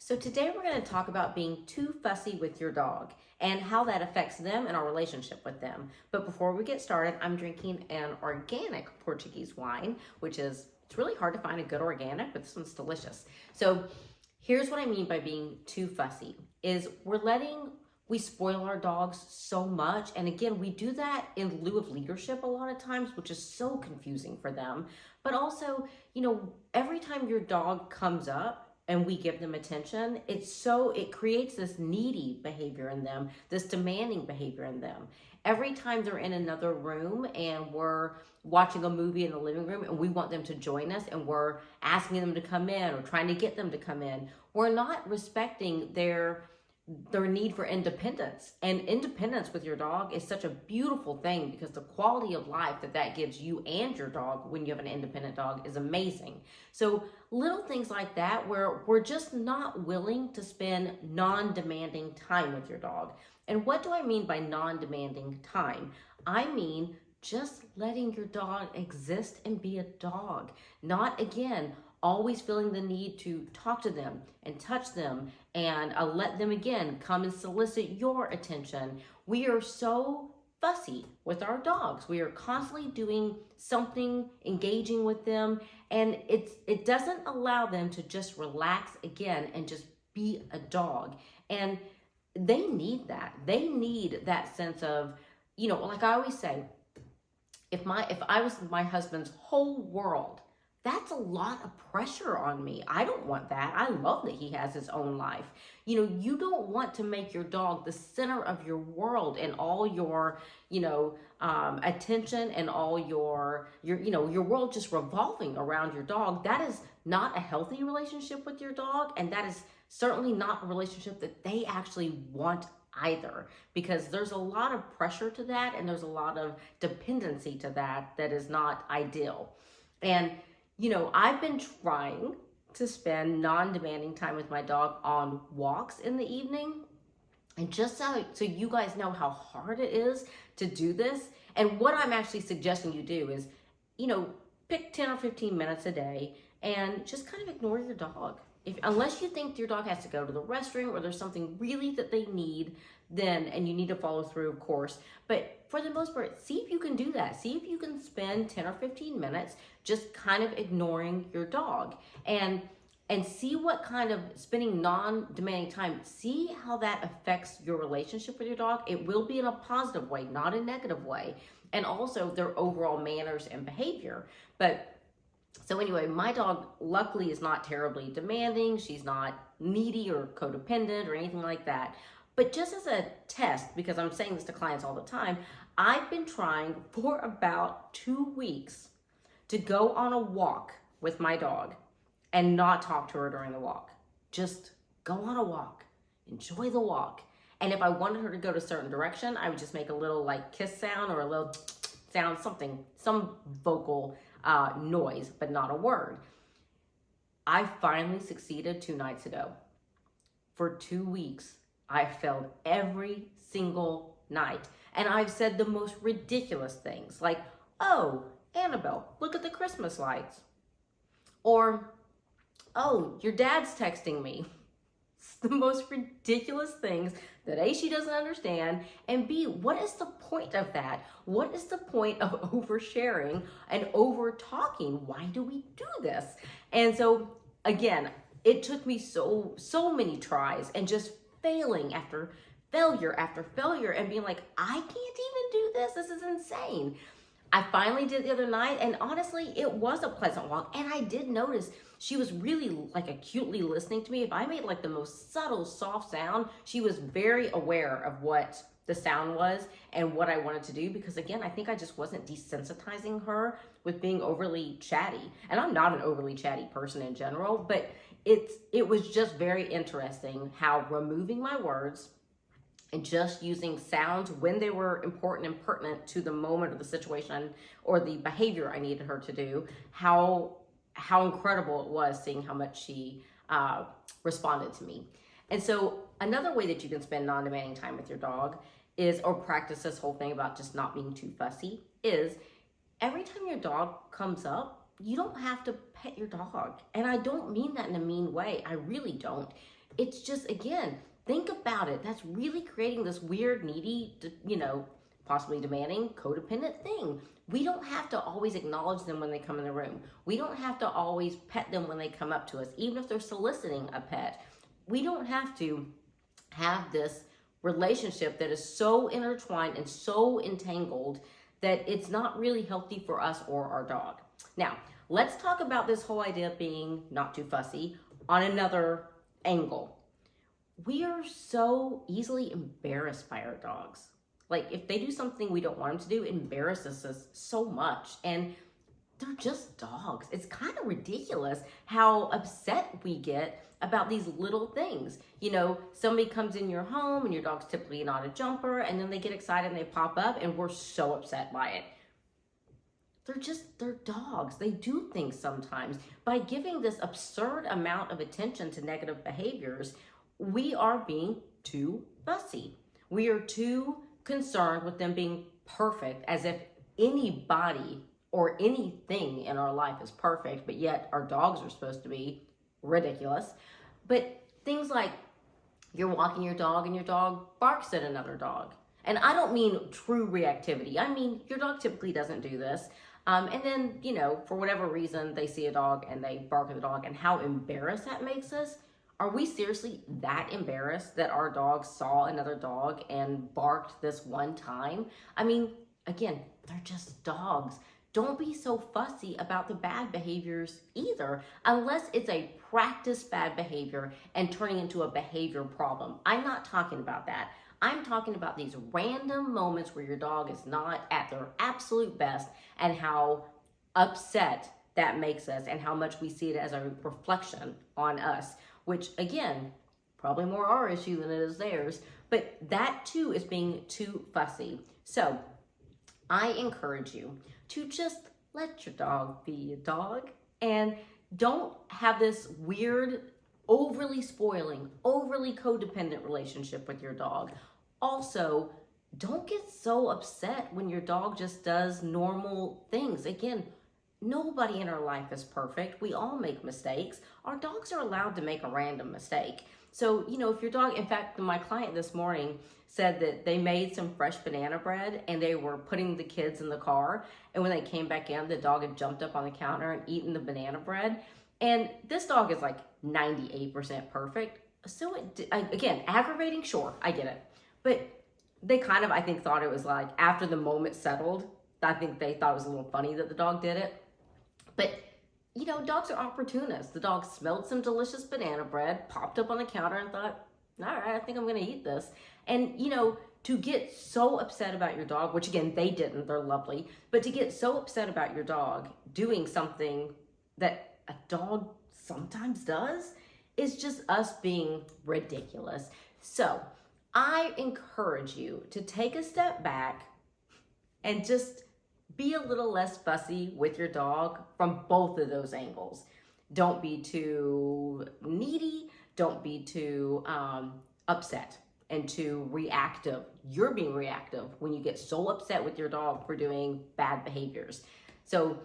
So today we're going to talk about being too fussy with your dog and how that affects them and our relationship with them. But before we get started, I'm drinking an organic Portuguese wine, which is, it's really hard to find a good organic, but this one's delicious. So here's what I mean by being too fussy, is we spoil our dogs so much. And again, we do that in lieu of leadership a lot of times, which is so confusing for them. But also, every time your dog comes up, and we give them attention, it creates this needy behavior in them, this demanding behavior in them. Every time they're in another room and we're watching a movie in the living room and we want them to join us and we're asking them to come in or trying to get them to come in, we're not respecting their need for independence. And independence with your dog is such a beautiful thing because the quality of life that gives you and your dog when you have an independent dog is amazing. So little things like that where we're just not willing to spend non-demanding time with your dog. And what do I mean by non-demanding time? I mean just letting your dog exist and be a dog. Not, again, always feeling the need to talk to them and touch them and let them again come and solicit your attention. We are so fussy with our dogs. We are constantly doing something, engaging with them, and it doesn't allow them to just relax again and just be a dog. And they need that. They need that sense of, like I always say, if I was my husband's whole world, that's a lot of pressure on me. I don't want that. I love that he has his own life. You don't want to make your dog the center of your world and all your, attention and all your world just revolving around your dog. That is not a healthy relationship with your dog. And that is certainly not a relationship that they actually want either, because there's a lot of pressure to that. And there's a lot of dependency to that is not ideal. And I've been trying to spend non-demanding time with my dog on walks in the evening. And just so you guys know how hard it is to do this, and what I'm actually suggesting you do is, pick 10 or 15 minutes a day and just kind of ignore your dog. Unless you think your dog has to go to the restroom or there's something really that they need, and you need to follow through, of course. But for the most part, see if you can do that. See if you can spend 10 or 15 minutes just kind of ignoring your dog and see what kind of spending non-demanding time, see how that affects your relationship with your dog. It will be in a positive way, not a negative way. And also their overall manners and behavior. So anyway, my dog luckily is not terribly demanding. She's not needy or codependent or anything like that. But just as a test, because I'm saying this to clients all the time, I've been trying for about 2 weeks to go on a walk with my dog and not talk to her during the walk. Just go on a walk, enjoy the walk. And if I wanted her to go to a certain direction, I would just make a little kiss sound or a little sound, some vocal noise, but not a word. I finally succeeded 2 nights ago. For 2 weeks, I failed every single night. And I've said the most ridiculous things like, "Oh, Annabelle, look at the Christmas lights." Or, "Oh, your dad's texting me." It's the most ridiculous things that A, she doesn't understand, and B, what is the point of that? What is the point of oversharing and over talking? Why do we do this? And so again, it took me so many tries and just failing after failure after failure and being like, I can't even do this. This is insane. I finally did it the other night, and honestly, it was a pleasant walk. And I did notice she was really acutely listening to me. If I made the most subtle, soft sound, she was very aware of what the sound was and what I wanted to do, because again, I think I just wasn't desensitizing her with being overly chatty. And I'm not an overly chatty person in general, but it was just very interesting how removing my words and just using sounds when they were important and pertinent to the moment or the situation or the behavior I needed her to do, how incredible it was seeing how much she responded to me. And so another way that you can spend non-demanding time with your dog is, or practice this whole thing about just not being too fussy, is every time your dog comes up, you don't have to pet your dog. And I don't mean that in a mean way. I really don't. it's just, again, think about it. That's really creating this weird, needy, possibly demanding, codependent thing. We don't have to always acknowledge them when they come in the room. We don't have to always pet them when they come up to us, even if they're soliciting a pet. We don't have to have this relationship that is so intertwined and so entangled that it's not really healthy for us or our dog. Now, let's talk about this whole idea of being not too fussy on another angle. We are so easily embarrassed by our dogs. Like, if they do something we don't want them to do, it embarrasses us so much. And they're just dogs. It's kind of ridiculous how upset we get about these little things. Somebody comes in your home and your dog's typically not a jumper, and then they get excited and they pop up and we're so upset by it. They're dogs. They do things sometimes. By giving this absurd amount of attention to negative behaviors, we are being too fussy. We are too concerned with them being perfect, as if anybody or anything in our life is perfect, but yet our dogs are supposed to be ridiculous. But things like you're walking your dog and your dog barks at another dog. And I don't mean true reactivity. I mean, your dog typically doesn't do this. And then, for whatever reason, they see a dog and they bark at the dog, and how embarrassed that makes us. Are we seriously that embarrassed that our dog saw another dog and barked this one time? I mean, again, they're just dogs. Don't be so fussy about the bad behaviors either, unless it's a practiced bad behavior and turning into a behavior problem. I'm not talking about that. I'm talking about these random moments where your dog is not at their absolute best, and how upset that makes us and how much we see it as a reflection on us, which, again, probably more our issue than it is theirs, but that too is being too fussy. So I encourage you to just let your dog be a dog, and don't have this weird, overly spoiling, overly codependent relationship with your dog. Also, don't get so upset when your dog just does normal things. Again, nobody in our life is perfect. We all make mistakes. Our dogs are allowed to make a random mistake. So, if your dog, in fact, my client this morning said that they made some fresh banana bread and they were putting the kids in the car. And when they came back in, the dog had jumped up on the counter and eaten the banana bread. And this dog is like 98% perfect. So again, aggravating, sure, I get it. But they kind of, I think, thought it was like, after the moment settled, I think they thought it was a little funny that the dog did it. But, dogs are opportunists. The dog smelled some delicious banana bread, popped up on the counter and thought, all right, I think I'm going to eat this. And, to get so upset about your dog, which again, they didn't, they're lovely, but to get so upset about your dog doing something that a dog sometimes does is just us being ridiculous. So I encourage you to take a step back and just be a little less fussy with your dog from both of those angles. Don't be too needy. Don't be too upset and too reactive. You're being reactive when you get so upset with your dog for doing bad behaviors. So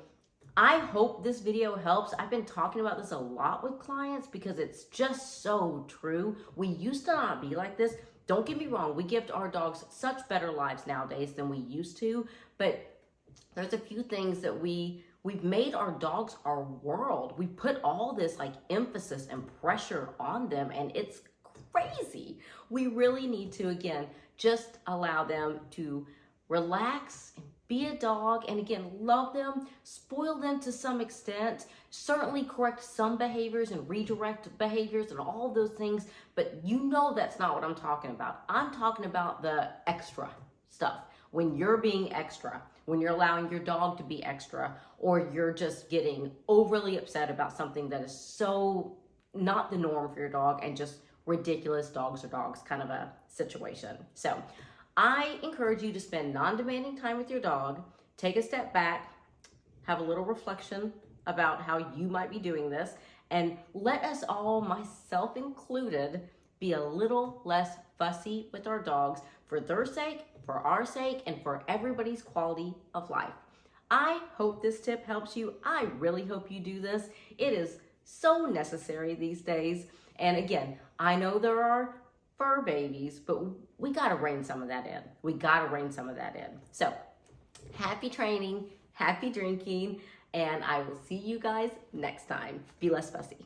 I hope this video helps. I've been talking about this a lot with clients because it's just so true. We used to not be like this. Don't get me wrong. We give our dogs such better lives nowadays than we used to, but there's a few things that we've made our dogs our world. We put all this emphasis and pressure on them, and it's crazy. We really need to, again, just allow them to relax and be a dog, and again, love them, spoil them to some extent, certainly correct some behaviors and redirect behaviors and all those things, but that's not what I'm talking about. I'm talking about the extra stuff. When you're being extra, when you're allowing your dog to be extra, or you're just getting overly upset about something that is so not the norm for your dog and just ridiculous, dogs are dogs kind of a situation. So I encourage you to spend non-demanding time with your dog, take a step back, have a little reflection about how you might be doing this, and let us all, myself included, be a little less fussy with our dogs for their sake, for our sake, and for everybody's quality of life. I hope this tip helps you. I really hope you do this. It is so necessary these days. And again, I know there are fur babies, but we got to rein some of that in. We got to rein some of that in. So happy training, happy drinking, and I will see you guys next time. Be less fussy.